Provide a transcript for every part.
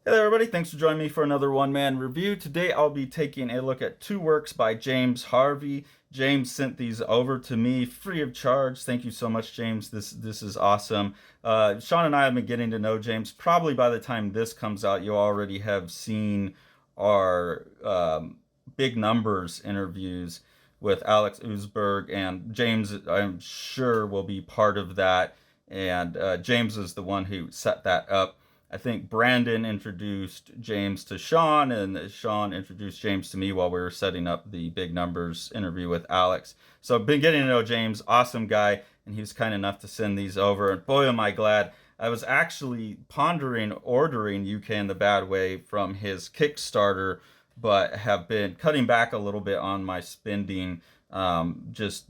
Hey there, everybody. Thanks for joining me for another one-man review. Today, I'll be taking a look at two works by James Harvey. James sent these over to me free of charge. Thank you so much, James. This is awesome. Sean and I have been getting to know James. Probably by the time this comes out, you already have seen our big numbers interviews with Alex Usberg, and James, I'm sure, will be part of that. And James is the one who set that up. I think Brandon introduced James to Sean, and Sean introduced James to me while we were setting up the big numbers interview with Alex. So I've been getting to know James, awesome guy, and he was kind enough to send these over. And boy, am I glad. I was actually pondering ordering UK in the Bad Way from his Kickstarter, but have been cutting back a little bit on my spending. Just,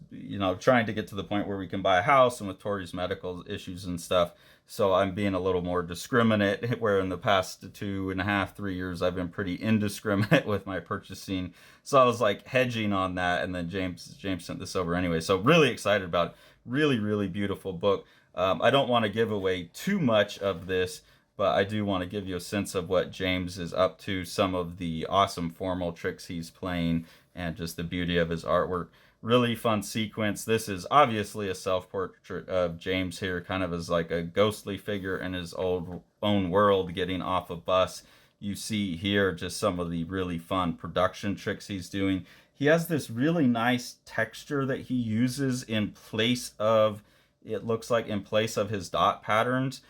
trying to get to the point where we can buy a house, and with Tori's medical issues and stuff. So I'm being a little more discriminate, where in the past 2.5, 3 years, I've been pretty indiscriminate with my purchasing. So I was like hedging on that, and then James sent this over anyway. So really excited about it. Really, really beautiful book. I don't want to give away too much of this, but I do want to give you a sense of what James is up to, some of the awesome formal tricks he's playing, and just the beauty of his artwork. Really fun sequence. This is obviously a self-portrait of James here, kind of as like a ghostly figure in his own world, getting off a bus. You see here just some of the really fun production tricks he's doing. He has this really nice texture that he uses in place of, it looks like in place of his dot patterns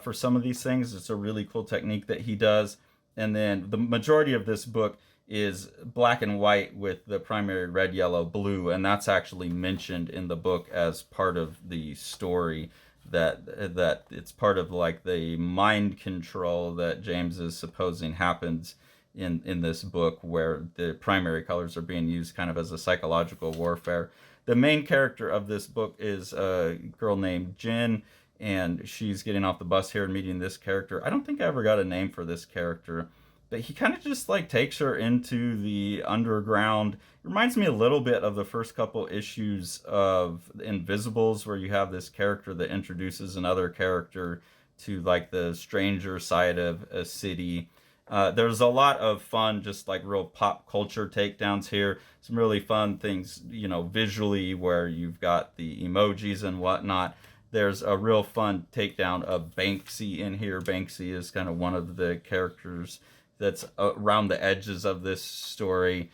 for some of these things. It's a really cool technique that he does. And then the majority of this book is black and white with the primary red, yellow, blue, and that's actually mentioned in the book as part of the story, that it's part of like the mind control that James is supposing happens in this book, where the primary colors are being used kind of as a psychological warfare. The main character of this book is a girl named Jen, and she's getting off the bus here and meeting this character. I don't think I ever got a name for this character, but he kind of just like takes her into the underground. It reminds me a little bit of the first couple issues of Invisibles, where you have this character that introduces another character to like the stranger side of a city. There's a lot of fun, just like real pop culture takedowns here. Some really fun things, visually, where you've got the emojis and whatnot. There's a real fun takedown of Banksy in here. Banksy is kind of one of the characters that's around the edges of this story.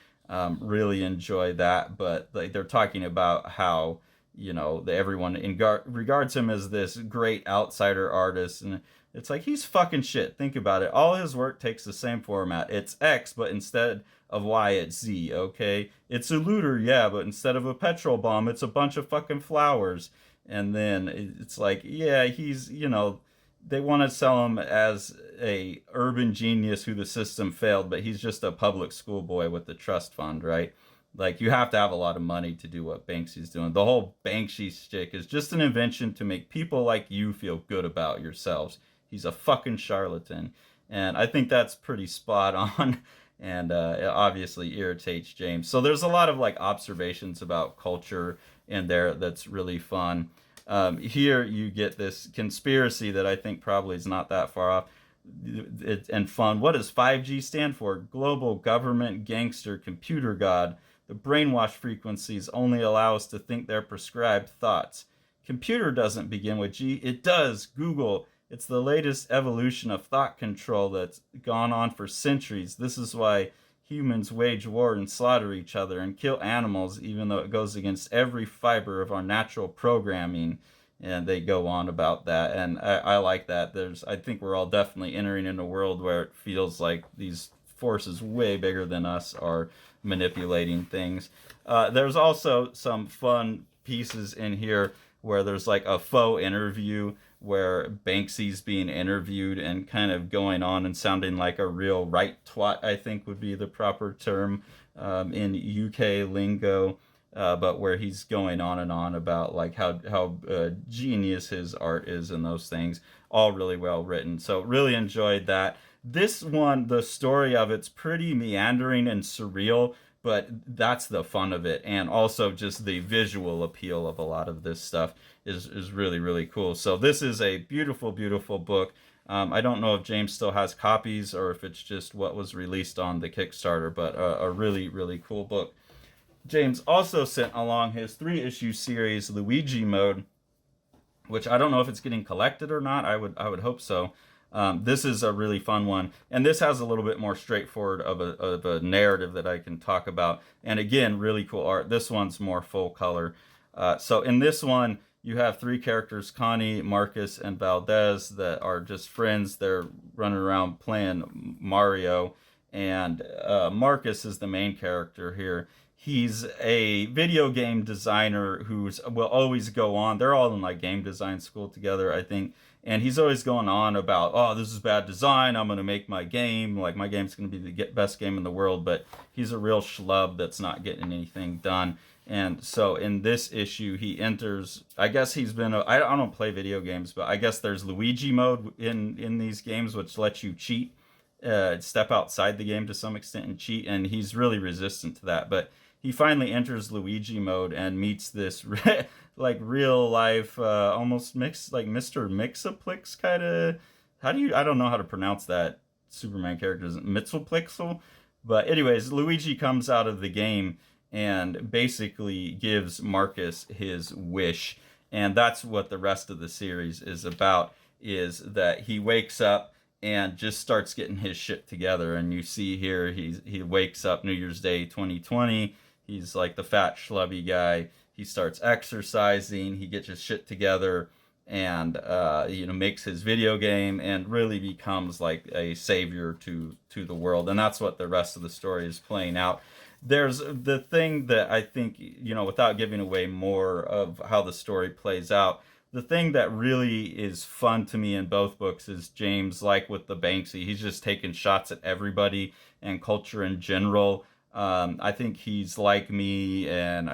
Really enjoy that, but like, they're talking about how everyone regards him as this great outsider artist, and it's like, he's fucking shit. Think about it. All his work takes the same format. It's X, but instead of Y, it's Z. Okay, it's a looter, yeah, but instead of a petrol bomb, it's a bunch of fucking flowers. And then it's like, yeah, he's they want to sell him as a urban genius who the system failed, but he's just a public school boy with the trust fund, right? Like, you have to have a lot of money to do what Banksy's doing. The whole Banksy stick is just an invention to make people like you feel good about yourselves. He's a fucking charlatan, and I think that's pretty spot on. And it obviously irritates James. So there's a lot of like observations about culture in there that's really fun. Here you get this conspiracy that I think probably is not that far off and fun. What does 5G stand for? Global Government Gangster Computer God. The brainwash frequencies only allow us to think their prescribed thoughts. Computer doesn't begin with G. It does. Google. It's the latest evolution of thought control that's gone on for centuries. This is why humans wage war and slaughter each other and kill animals, even though it goes against every fiber of our natural programming. And they go on about that, and I like that. I think we're all definitely entering in a world where it feels like these forces way bigger than us are manipulating things. There's also some fun pieces in here where there's like a faux interview where Banksy's being interviewed and kind of going on and sounding like a real right twat, I think would be the proper term in UK lingo. But where he's going on and on about like how genius his art is and those things, all really well written. So really enjoyed that. This one, the story of it's pretty meandering and surreal, but that's the fun of it, and also just the visual appeal of a lot of this stuff is really, really cool. So this is a beautiful, beautiful book. I don't know if James still has copies or if it's just what was released on the Kickstarter, but a really, really cool book. James also sent along his 3-issue series, Luigi Mode, which I don't know if it's getting collected or not. I would hope so. This is a really fun one, and this has a little bit more straightforward of a narrative that I can talk about. And again, really cool art. This one's more full color. So in this one, you have 3 characters, Connie, Marcus, and Valdez, that are just friends. They're running around playing Mario, and Marcus is the main character here. He's a video game designer who's will always go on. They're all in like game design school together, I think. And he's always going on about, oh, this is bad design. I'm going to make my game. Like, my game's going to be the best game in the world. But he's a real schlub that's not getting anything done. And so in this issue, he enters, I guess he's been, I don't play video games, but I guess there's Luigi mode in these games, which lets you cheat, step outside the game to some extent and cheat. And he's really resistant to that. But he finally enters Luigi mode and meets this like real life, almost mixed, like Mr. Mixaplix kind of. I don't know how to pronounce that Superman character. Is it Mixaplixel? But anyways, Luigi comes out of the game and basically gives Marcus his wish. And that's what the rest of the series is about, is that he wakes up and just starts getting his shit together. And you see here, he wakes up New Year's Day 2020. He's like the fat schlubby guy. He starts exercising. He gets his shit together, and makes his video game, and really becomes like a savior to the world. And that's what the rest of the story is playing out. There's the thing that I think, without giving away more of how the story plays out, the thing that really is fun to me in both books is James, like with the Banksy, he's just taking shots at everybody and culture in general. I think he's like me, and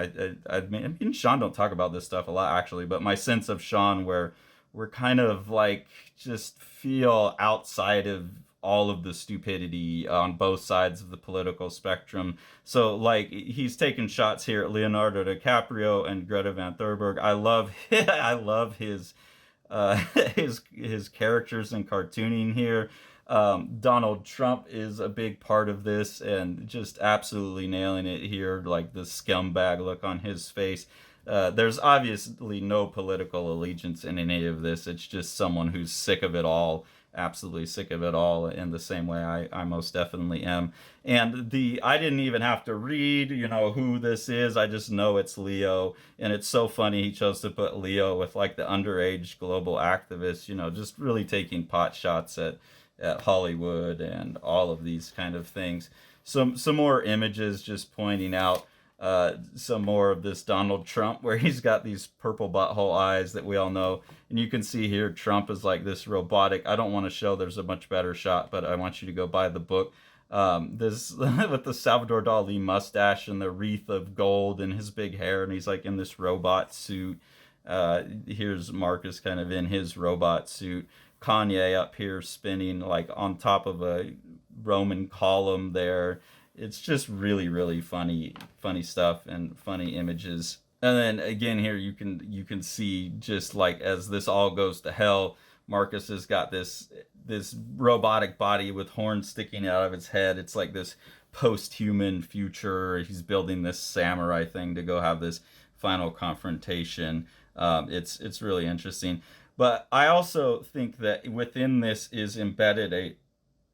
me and Sean don't talk about this stuff a lot, actually, but my sense of Sean, where we're kind of like just feel outside of all of the stupidity on both sides of the political spectrum. So like he's taking shots here at Leonardo DiCaprio and Greta Van Thunberg. I love I love his his characters and cartooning here. Donald Trump is a big part of this, and just absolutely nailing it here, like the scumbag look on his face. There's obviously no political allegiance in any of this. It's just someone who's sick of it all, absolutely sick of it all, in the same way I most definitely am. And I didn't even have to read, who this is. I just know it's Leo, and it's so funny he chose to put Leo with like the underage global activist, just really taking pot shots at Hollywood and all of these kind of things. Some more images just pointing out some more of this Donald Trump, where he's got these purple butthole eyes that we all know. And you can see here Trump is like this robotic. I don't want to show, there's a much better shot, but I want you to go buy the book. This with the Salvador Dali mustache and the wreath of gold and his big hair, and he's like in this robot suit. Here's Marcus kind of in his robot suit. Kanye up here spinning like on top of a Roman column there. It's just really, really funny stuff and funny images. And then again here you can see, just like as this all goes to hell, Marcus has got this robotic body with horns sticking out of its head. It's like this post-human future. He's building this samurai thing to go have this final confrontation. It's really interesting. But I also think that within this is embedded a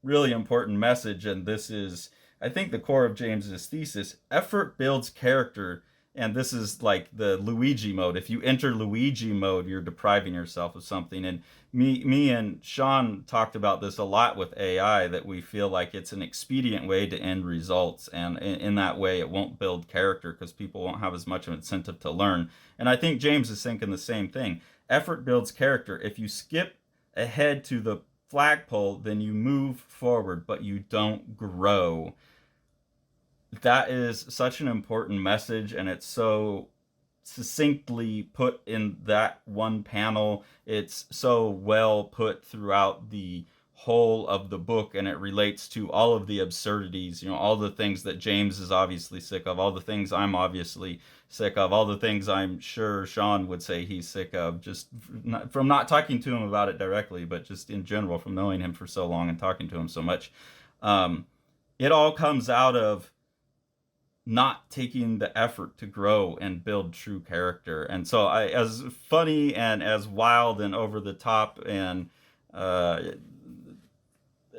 really important message, and this is, I think, the core of James's thesis. Effort builds character, and this is like the Luigi mode. If you enter Luigi mode, you're depriving yourself of something. And me and Sean talked about this a lot with AI, that we feel like it's an expedient way to end results, and in that way it won't build character because people won't have as much of an incentive to learn. And I think James is thinking the same thing. Effort builds character. If you skip ahead to the flagpole, then you move forward, but you don't grow. That is such an important message, and it's so succinctly put in that one panel. It's so well put throughout the whole of the book, and it relates to all of the absurdities, all the things that James is obviously sick of, all the things I'm obviously sick of, all the things I'm sure Sean would say he's sick of, just from not talking to him about it directly, but just in general, from knowing him for so long and talking to him so much. It all comes out of not taking the effort to grow and build true character. And so, as funny and as wild and over the top and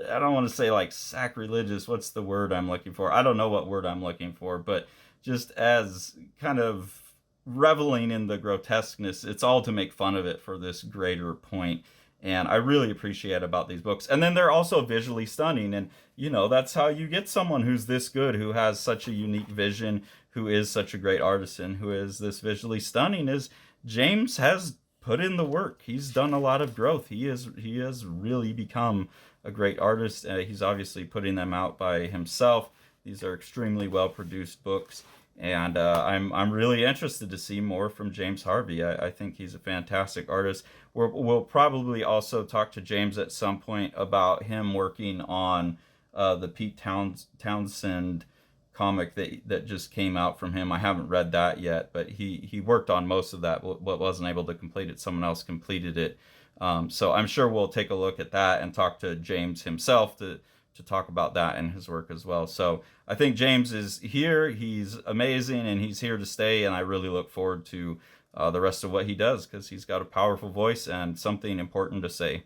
I don't want to say like sacrilegious. What's the word I'm looking for? I don't know what word I'm looking for, but just as kind of reveling in the grotesqueness, it's all to make fun of it for this greater point. And I really appreciate about these books. And then they're also visually stunning. And, that's how you get someone who's this good, who has such a unique vision, who is such a great artisan, who is this visually stunning, is James has put in the work. He's done a lot of growth. He has really become a great artist. He's obviously putting them out by himself. These are extremely well produced books, and I'm really interested to see more from James Harvey. I think he's a fantastic artist. We'll probably also talk to James at some point about him working on the Pete Townsend comic that just came out from him. I haven't read that yet, but he worked on most of that. What wasn't able to complete it, someone else completed it. So I'm sure we'll take a look at that and talk to James himself to talk about that and his work as well. So I think James is here. He's amazing, and he's here to stay. And I really look forward to the rest of what he does, because he's got a powerful voice and something important to say.